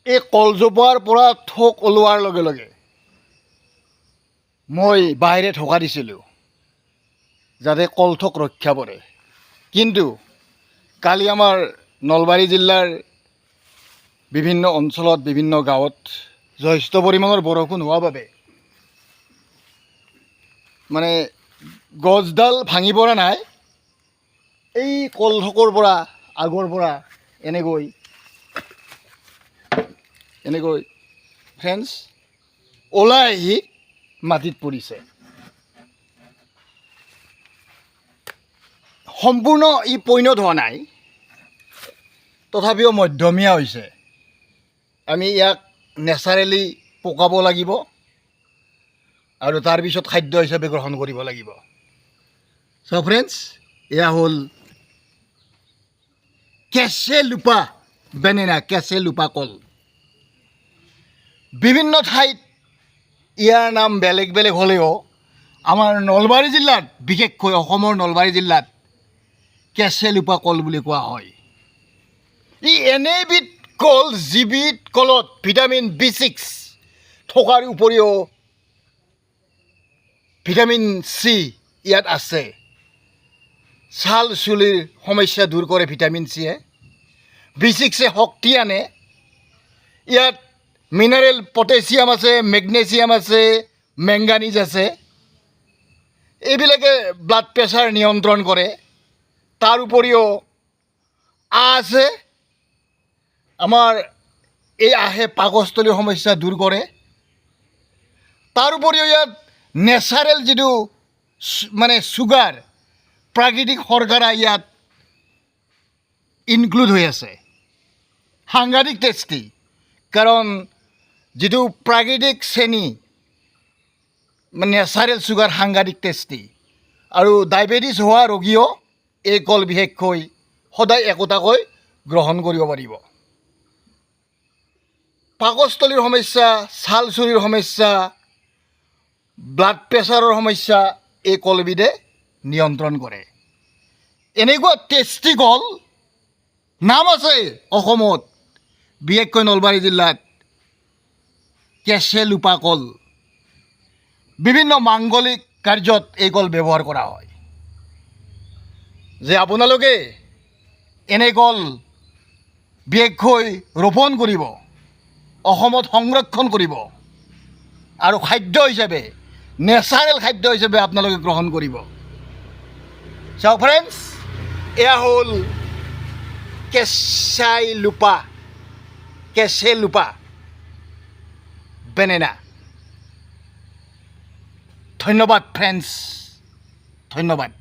এই কলজোপাৰ পৰা থোক ওলোৱাৰ লগে লগে মই বাহিৰে ঠকা দিছিলোঁ যাতে কলথোক ৰক্ষা পৰে। কিন্তু কালি আমাৰ নলবাৰী জিলাৰ বিভিন্ন অঞ্চলত বিভিন্ন গাঁৱত যথেষ্ট পৰিমাণৰ বৰষুণ হোৱাৰ বাবে মানে গছডাল ভাঙি পৰা নাই। এই কলথোকৰ পৰা আগৰ পৰা এনেকৈ ফ্ৰেণ্ডছ ওলাই আহি মাটিত পৰিছে। সম্পূৰ্ণ ই পৈণত হোৱা নাই, তথাপিও মধ্যমীয়া হৈছে। আমি ইয়াক নেচাৰেলি পকাব লাগিব আৰু তাৰপিছত খাদ্য হিচাপে গ্ৰহণ কৰিব লাগিব। চ' ফ্ৰেণ্ডছ, এয়া হ'ল কেচেলোপা বেনেনা, কেচেলোপা কল। বিভিন্ন ঠাইত ইয়াৰ নাম বেলেগ বেলেগ হ'লেও আমাৰ নলবাৰী জিলাত, বিশেষকৈ অসমৰ নলবাৰী জিলাত কেচেলোপা কল বুলি কোৱা হয়। ই এনে এবিধ কল যিবিধ কলত ভিটামিন B6 থকাৰ উপৰিও ভিটামিন C ইয়াত আছে। ছাল চুলিৰ সমস্যা দূৰ কৰে ভিটামিন চিয়ে। B6এ শক্তি আনে। ইয়াত মিনাৰেল পটেছিয়াম আছে, মেগনেছিয়াম আছে, মেংগানিজ আছে। এইবিলাকে ব্লাড প্ৰেছাৰ নিয়ন্ত্ৰণ কৰে। তাৰ উপৰিও আছে, আমাৰ এই আহে পাকস্থলীৰ সমস্যা দূৰ কৰে। তাৰ উপৰিও ইয়াত নেচাৰেল যিটো মানে চুগাৰ, প্ৰাকৃতিক শৰ্কৰা ইয়াত ইনক্লুড হৈ আছে। সাংঘাতিক টেষ্টি, কাৰণ যিটো প্ৰাকৃতিক চেনি মানে নেচাৰেল চুগাৰ সাংঘাতিক টেষ্টি। আৰু ডায়েবেটিছ হোৱা ৰোগীয়েও এই কল বিশেষকৈ সদায় একোটাকৈ গ্ৰহণ কৰিব পাৰিব। পাকস্থলীৰ সমস্যা, ছাল চুলিৰ সমস্যা, ব্লাড প্ৰেছাৰৰ সমস্যা এই কলবিধে নিয়ন্ত্ৰণ কৰে। এনেকুৱা টেষ্টি কল নাম আছে অসমত, বিশেষকৈ নলবাৰী জিলাত কেচেলোপা কল। বিভিন্ন মাংগলিক কাৰ্যত এই কল ব্যৱহাৰ কৰা হয়। যে আপোনালোকে এনে কল বিশেষকৈ ৰোপণ কৰিব, অসমত সংৰক্ষণ কৰিব আৰু খাদ্য হিচাপে, নেচাৰেল খাদ্য হিচাপে আপোনালোকে গ্ৰহণ কৰিব। চাওক ফ্ৰেণ্ডছ, এয়া হ'ল কেচেলোপা বেনেনা। ধন্যবাদ ফ্ৰেণ্ডছ, ধন্যবাদ।